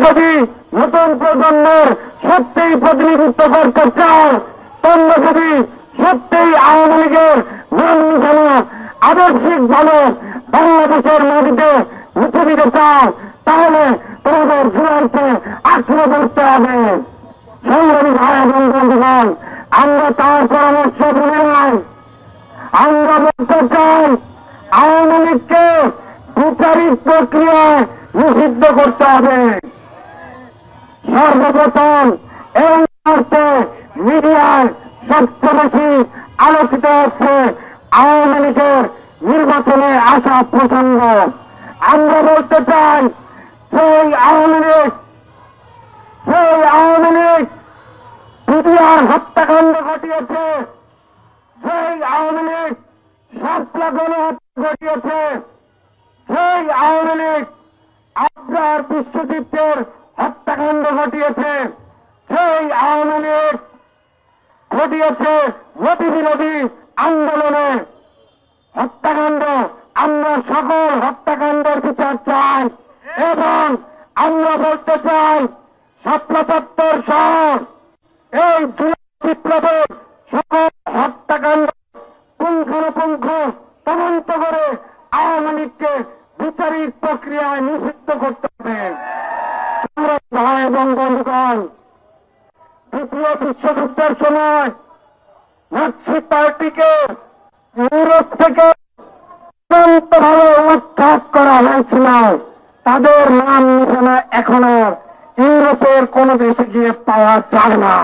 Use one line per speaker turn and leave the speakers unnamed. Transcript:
যদি নতুন প্রজন্মের সত্যিই প্রতিনিধিত্ব করতে চাও, তোমরা যদি সত্যিই আওয়ামী লীগের নাম নিশানা আদর্শিকভাবে বাংলাদেশের মাটিতে মুছে দিতে চাও, তাহলে তোমাদের চূড়ান্তে আশ্রয় করতে হবে। সংগ্রামী ভাই এবং বন্ধুগণ, আমরা তার পরামর্শ মেনে নাই। আমরা বলতে চাই, আওয়ামী লীগকে বিচারিক প্রক্রিয়ায় নিষিদ্ধ করতে হবে। সর্বপ্রথম এই মুহূর্তে মিডিয়ায় সবচেয়ে বেশি আলোচিত হচ্ছে আওয়ামী লীগের নির্বাচনে আসা প্রসঙ্গ। আমরা বলতে চাই, সেই আওয়ামী লীগ পিডিআর হত্যাকাণ্ড ঘটিয়েছে, সেই আওয়ামী লীগ শাপলা গণহত্যা ঘটিয়েছে, সেই আওয়ামী লীগ আবরার বিশ্বজিতের হত্যাকাণ্ড ঘটিয়েছে, সেই আওয়ামী লীগ ঘটিয়েছে নদী বিরোধী আন্দোলনে হত্যাকাণ্ড। আমরা সকল হত্যাকাণ্ডের বিচার চাই এবং আমরা বলতে চাই, শাপলা চত্বর সহ এই জুলাই বিপ্লবের সকল হত্যাকাণ্ড পুঙ্খানুপুঙ্খ তদন্ত করে আওয়ামী লীগকে বিচারিক প্রক্রিয়ায় নিষিদ্ধ করতে হবে। ভাই এবং বন্ধুগণ, দ্বিতীয় বিশ্বযুদ্ধের সময় নাৎসি পার্টিকে ইউরোপ থেকে চূড়ান্তভাবে উৎখাত করা হয়েছিল। তাদের নাম নিশানা এখনো ইউরোপের কোন দেশে গিয়ে পাওয়া যায় না।